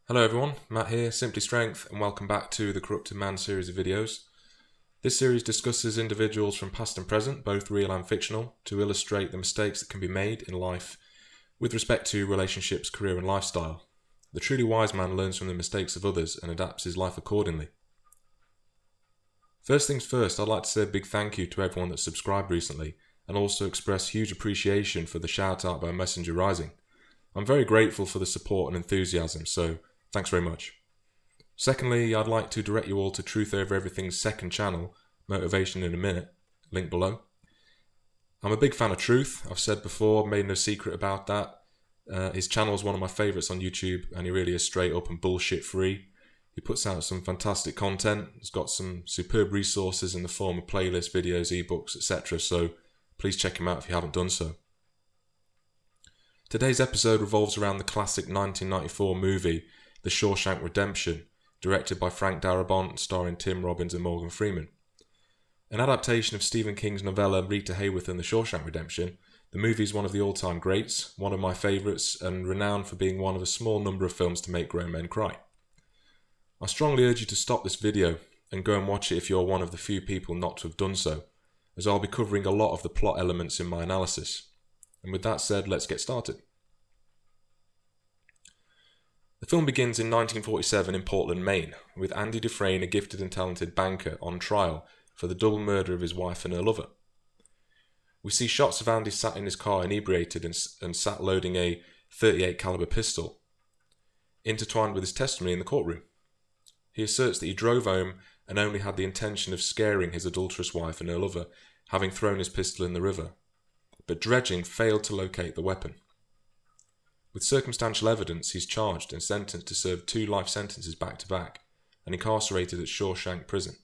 Hello everyone, Matt here, Simply Strength, and welcome back to the Corrupted Man series of videos. This series discusses individuals from past and present, both real and fictional, to illustrate the mistakes that can be made in life with respect to relationships, career and lifestyle. The truly wise man learns from the mistakes of others and adapts his life accordingly. First things first, I'd like to say a big thank you to everyone that subscribed recently, and also express huge appreciation for the shout out by Messenger Rising. I'm very grateful for the support and enthusiasm, so thanks very much. Secondly, I'd like to direct you all to Truth Over Everything's second channel, Motivation in a Minute, link below. I'm a big fan of Truth, I've said before, made no secret about that. His channel is one of my favourites on YouTube, and he really is straight up and bullshit free. He puts out some fantastic content, he's got some superb resources in the form of playlists, videos, ebooks, etc. So please check him out if you haven't done so. Today's episode revolves around the classic 1994 movie The Shawshank Redemption, directed by Frank Darabont, starring Tim Robbins and Morgan Freeman. An adaptation of Stephen King's novella Rita Hayworth and The Shawshank Redemption, the movie is one of the all-time greats, one of my favourites, and renowned for being one of a small number of films to make grown men cry. I strongly urge you to stop this video and go and watch it if you're one of the few people not to have done so, as I'll be covering a lot of the plot elements in my analysis. And with that said, let's get started. The film begins in 1947 in Portland, Maine, with Andy Dufresne, a gifted and talented banker, on trial for the double murder of his wife and her lover. We see shots of Andy sat in his car inebriated and sat loading a .38 caliber pistol, intertwined with his testimony in the courtroom. He asserts that he drove home and only had the intention of scaring his adulterous wife and her lover, having thrown his pistol in the river, but dredging failed to locate the weapon. With circumstantial evidence, he's charged and sentenced to serve 2 life sentences back to back, and incarcerated at Shawshank Prison.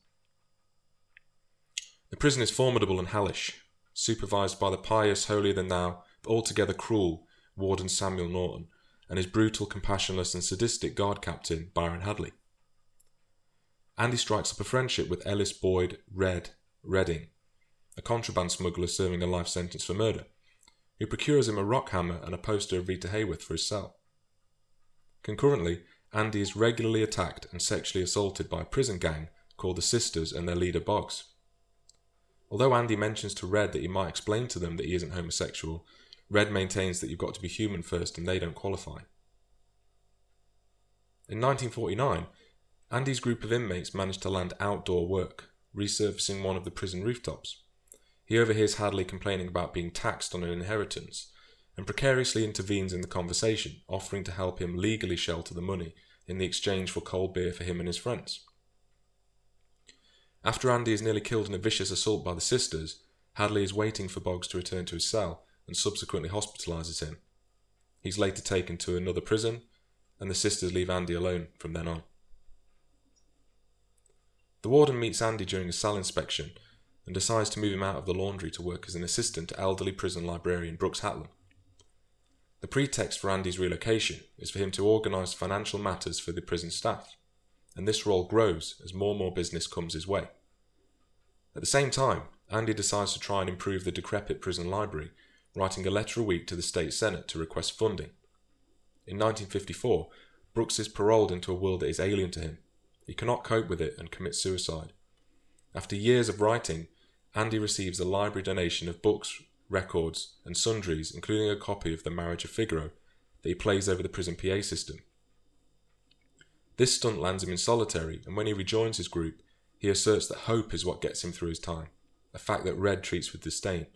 The prison is formidable and hellish, supervised by the pious, holier-than-thou, but altogether cruel Warden Samuel Norton, and his brutal, compassionless and sadistic guard captain, Byron Hadley. Andy strikes up a friendship with Ellis Boyd Redding, a contraband smuggler serving a life sentence for murder, who procures him a rock hammer and a poster of Rita Hayworth for his cell. Concurrently, Andy is regularly attacked and sexually assaulted by a prison gang called the Sisters and their leader Boggs. Although Andy mentions to Red that he might explain to them that he isn't homosexual, Red maintains that you've got to be human first and they don't qualify. In 1949, Andy's group of inmates managed to land outdoor work, resurfacing one of the prison rooftops. He overhears Hadley complaining about being taxed on an inheritance, and precariously intervenes in the conversation, offering to help him legally shelter the money in the exchange for cold beer for him and his friends. After Andy is nearly killed in a vicious assault by the Sisters, Hadley is waiting for Boggs to return to his cell and subsequently hospitalises him. He's later taken to another prison, and the Sisters leave Andy alone from then on. The warden meets Andy during a cell inspection and decides to move him out of the laundry to work as an assistant to elderly prison librarian Brooks Hatlam. The pretext for Andy's relocation is for him to organise financial matters for the prison staff, and this role grows as more and more business comes his way. At the same time, Andy decides to try and improve the decrepit prison library, writing a letter a week to the state senate to request funding. In 1954, Brooks is paroled into a world that is alien to him. He cannot cope with it and commits suicide. After years of writing, Andy receives a library donation of books, records and sundries, including a copy of The Marriage of Figaro that he plays over the prison PA system. This stunt lands him in solitary, and when he rejoins his group, he asserts that hope is what gets him through his time, a fact that Red treats with disdain.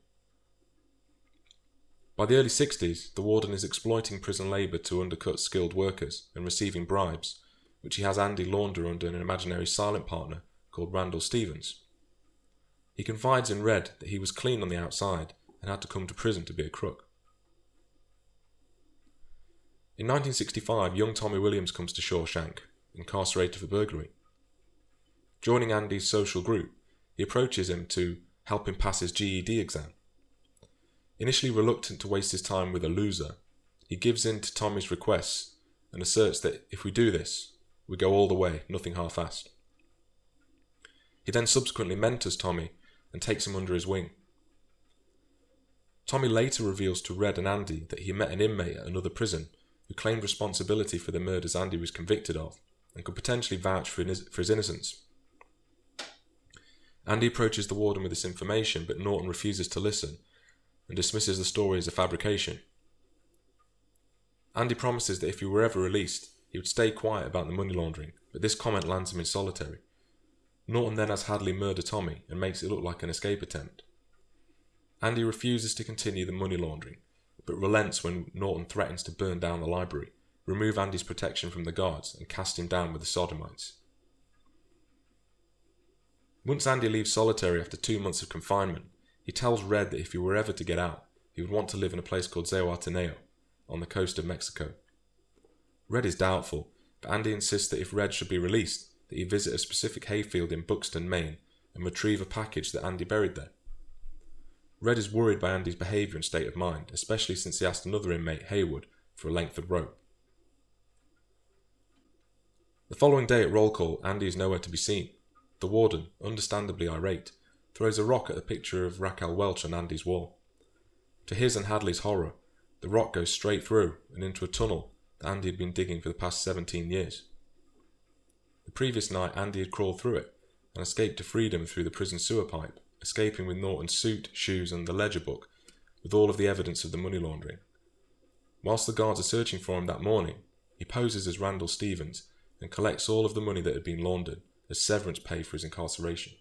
By the early 60s, the warden is exploiting prison labour to undercut skilled workers and receiving bribes, which he has Andy launder under an imaginary silent partner called Randall Stevens. He confides in Red that he was clean on the outside and had to come to prison to be a crook. In 1965, young Tommy Williams comes to Shawshank, incarcerated for burglary. Joining Andy's social group, he approaches him to help him pass his GED exam. Initially reluctant to waste his time with a loser, he gives in to Tommy's requests and asserts that if we do this, we go all the way, nothing half-assed. He then subsequently mentors Tommy and takes him under his wing. Tommy later reveals to Red and Andy that he met an inmate at another prison who claimed responsibility for the murders Andy was convicted of and could potentially vouch for his innocence. Andy approaches the warden with this information, but Norton refuses to listen and dismisses the story as a fabrication. Andy promises that if he were ever released, he would stay quiet about the money laundering, but this comment lands him in solitary. Norton then has Hadley murder Tommy and makes it look like an escape attempt. Andy refuses to continue the money laundering, but relents when Norton threatens to burn down the library, remove Andy's protection from the guards, and cast him down with the sodomites. Once Andy leaves solitary after 2 months of confinement, he tells Red that if he were ever to get out, he would want to live in a place called Zihuatanejo, on the coast of Mexico. Red is doubtful, but Andy insists that if Red should be released, that he visit a specific hayfield in Buxton, Maine, and retrieve a package that Andy buried there. Red is worried by Andy's behaviour and state of mind, especially since he asked another inmate, Haywood, for a length of rope. The following day at roll call, Andy is nowhere to be seen. The warden, understandably irate, throws a rock at a picture of Raquel Welch on Andy's wall. To his and Hadley's horror, the rock goes straight through and into a tunnel that Andy had been digging for the past 17 years. The previous night, Andy had crawled through it and escaped to freedom through the prison sewer pipe, escaping with Norton's suit, shoes and the ledger book, with all of the evidence of the money laundering. Whilst the guards are searching for him that morning, he poses as Randall Stevens and collects all of the money that had been laundered as severance pay for his incarceration.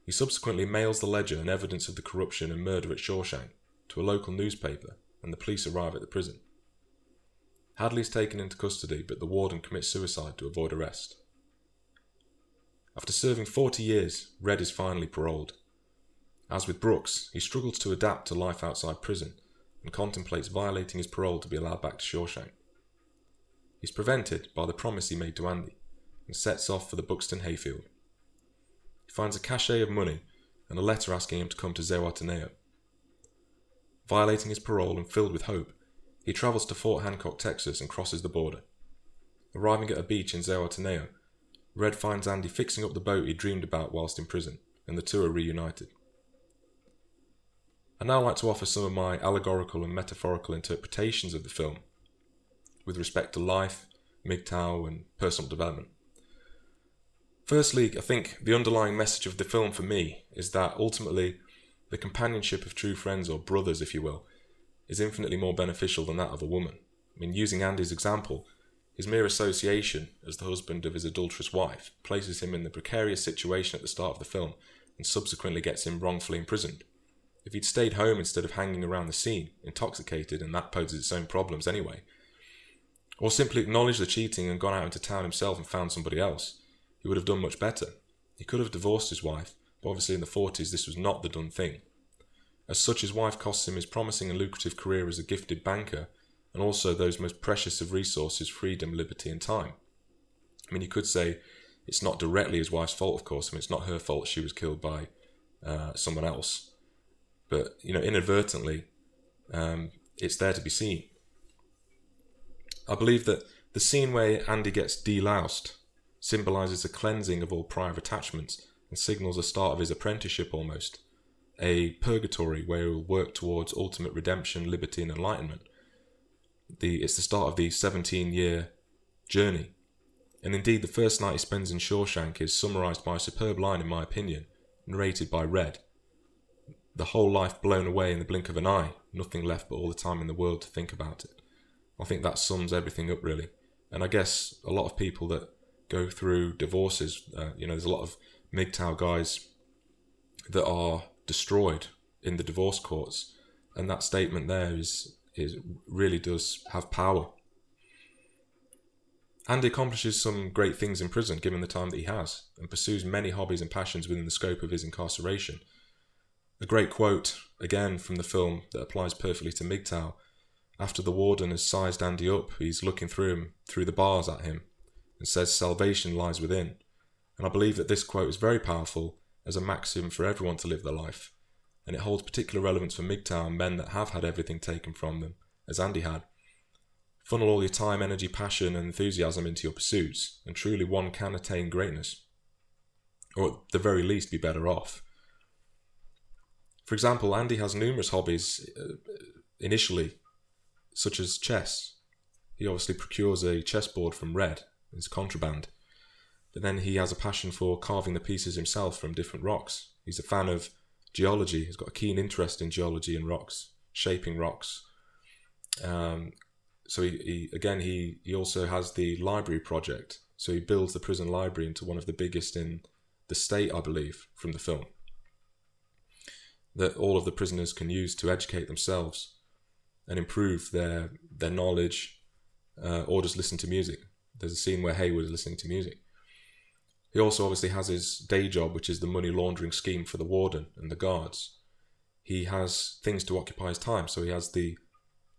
He subsequently mails the ledger and evidence of the corruption and murder at Shawshank to a local newspaper, and the police arrive at the prison. Hadley is taken into custody, but the warden commits suicide to avoid arrest. After serving 40 years, Red is finally paroled. As with Brooks, he struggles to adapt to life outside prison and contemplates violating his parole to be allowed back to Shawshank. He's prevented by the promise he made to Andy and sets off for the Buxton hayfield. He finds a cachet of money and a letter asking him to come to Zihuatanejo. Violating his parole and filled with hope, he travels to Fort Hancock, Texas and crosses the border. Arriving at a beach in Zihuatanejo, Red finds Andy fixing up the boat he dreamed about whilst in prison, and the two are reunited. I'd now like to offer some of my allegorical and metaphorical interpretations of the film with respect to life, MGTOW and personal development. Firstly, I think the underlying message of the film for me is that ultimately the companionship of true friends, or brothers if you will, is infinitely more beneficial than that of a woman. I mean, using Andy's example, his mere association as the husband of his adulterous wife places him in the precarious situation at the start of the film and subsequently gets him wrongfully imprisoned. If he'd stayed home instead of hanging around the scene, intoxicated, and that poses its own problems anyway, or simply acknowledged the cheating and gone out into town himself and found somebody else, he would have done much better. He could have divorced his wife, but obviously in the 40s this was not the done thing. As such, his wife costs him his promising and lucrative career as a gifted banker, and also those most precious of resources, freedom, liberty and time. I mean, you could say it's not directly his wife's fault, of course. I mean, it's not her fault she was killed by someone else. But, you know, inadvertently, it's there to be seen. I believe that the scene where Andy gets deloused symbolises a cleansing of all prior attachments and signals the start of his apprenticeship almost, a purgatory where he will work towards ultimate redemption, liberty and enlightenment. It's the start of the 17-year journey. And indeed, the first night he spends in Shawshank is summarised by a superb line, in my opinion, narrated by Red. The whole life blown away in the blink of an eye, nothing left but all the time in the world to think about it. I think that sums everything up, really. And I guess a lot of people that go through divorces, there's a lot of MGTOW guys that are destroyed in the divorce courts, and that statement there is really does have power. Andy accomplishes some great things in prison given the time that he has, and pursues many hobbies and passions within the scope of his incarceration. A great quote, again from the film, that applies perfectly to MGTOW. After the warden has sized Andy up, he's looking through the bars at him and says salvation lies within. And I believe that this quote is very powerful as a maxim for everyone to live their life, and it holds particular relevance for MGTOW and men that have had everything taken from them, as Andy had. Funnel all your time, energy, passion and enthusiasm into your pursuits, and truly one can attain greatness. Or at the very least be better off. For example, Andy has numerous hobbies initially such as chess. He obviously procures a chessboard from Red, it's contraband, but then he has a passion for carving the pieces himself from different rocks. He's a fan of geology, he's got a keen interest in geology and rocks, shaping rocks. So he also has the library project. So he builds the prison library into one of the biggest in the state, I believe, from the film, that all of the prisoners can use to educate themselves and improve their knowledge, or just listen to music. There's a scene where Haywood is listening to music. He also obviously has his day job, which is the money laundering scheme for the warden and the guards. He has things to occupy his time, so he has the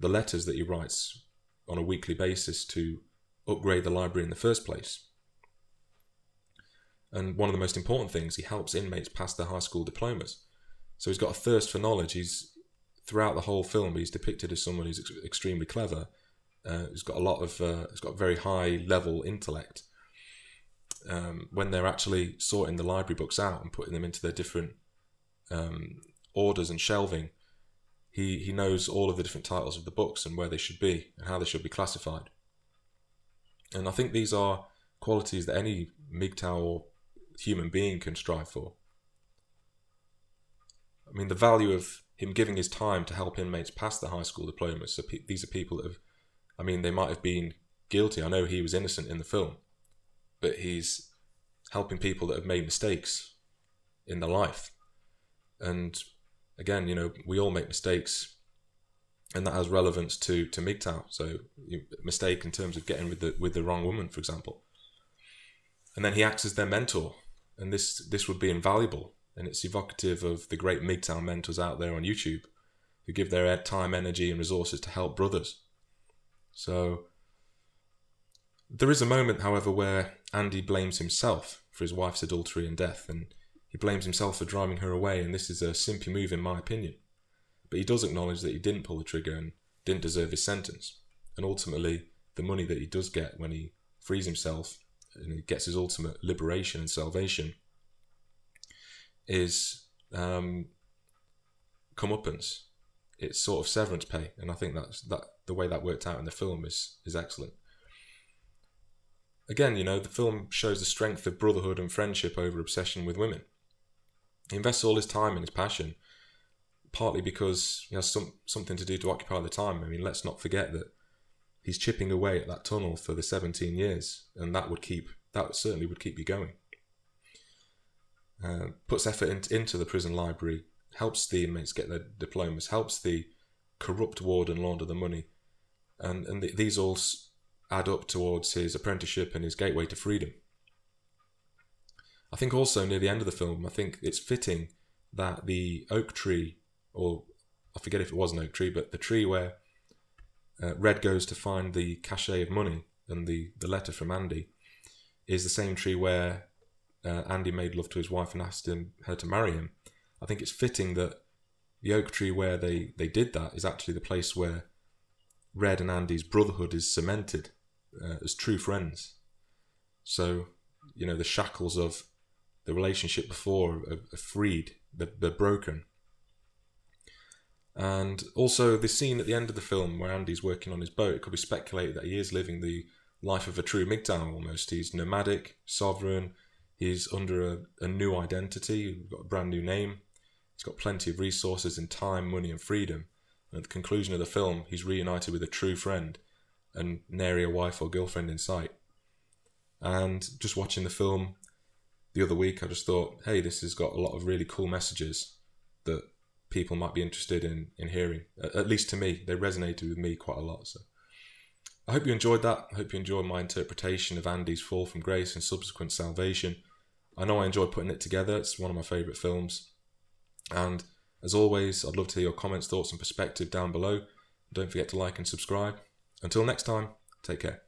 letters that he writes on a weekly basis to upgrade the library in the first place. And one of the most important things, he helps inmates pass their high school diplomas. So he's got a thirst for knowledge. He's, throughout the whole film, he's depicted as someone who's extremely clever. He's got he's got very high level intellect. When they're actually sorting the library books out and putting them into their different orders and shelving, he knows all of the different titles of the books and where they should be and how they should be classified. And I think these are qualities that any MGTOW or human being can strive for. I mean, the value of him giving his time to help inmates pass the high school diplomas. So these are people that have, I mean, they might have been guilty. I know he was innocent in the film, but he's helping people that have made mistakes in their life. And again, you know, we all make mistakes, and that has relevance to MGTOW. So mistake in terms of getting with the wrong woman, for example. And then he acts as their mentor, and this would be invaluable. And it's evocative of the great MGTOW mentors out there on YouTube who give their time, energy and resources to help brothers. So there is a moment, however, where Andy blames himself for his wife's adultery and death, and he blames himself for driving her away, and this is a simpy move in my opinion. But he does acknowledge that he didn't pull the trigger and didn't deserve his sentence. And ultimately, the money that he does get when he frees himself and he gets his ultimate liberation and salvation is comeuppance. It's sort of severance pay, and I think that the way that worked out in the film is excellent. Again, you know, the film shows the strength of brotherhood and friendship over obsession with women. He invests all his time and his passion, partly because he has something to do to occupy the time. I mean, let's not forget that he's chipping away at that tunnel for the 17 years, and that certainly would keep you going. Puts effort into the prison library, helps the inmates get their diplomas, helps the corrupt warden launder the money, and these all add up towards his apprenticeship and his gateway to freedom. I think also near the end of the film, I think it's fitting that the oak tree, or I forget if it was an oak tree, but the tree where Red goes to find the cachet of money and the letter from Andy is the same tree where Andy made love to his wife and asked her to marry him. I think it's fitting that the oak tree where they did that is actually the place where Red and Andy's brotherhood is cemented as true friends. So, you know, the shackles of the relationship before are freed, they're broken. And also the scene at the end of the film where Andy's working on his boat, it could be speculated that he is living the life of a true MGTOW almost. He's nomadic, sovereign, he's under a new identity, he's got a brand new name, he's got plenty of resources in time, money and freedom. And at the conclusion of the film, he's reunited with a true friend and nary a wife or girlfriend in sight. And just watching the film the other week, I just thought, hey, this has got a lot of really cool messages that people might be interested in hearing. At least to me, they resonated with me quite a lot. So I hope you enjoyed that. I hope you enjoyed my interpretation of Andy's fall from grace and subsequent salvation. I know I enjoyed putting it together. It's one of my favourite films. And as always, I'd love to hear your comments, thoughts and perspective down below. Don't forget to like and subscribe. Until next time, take care.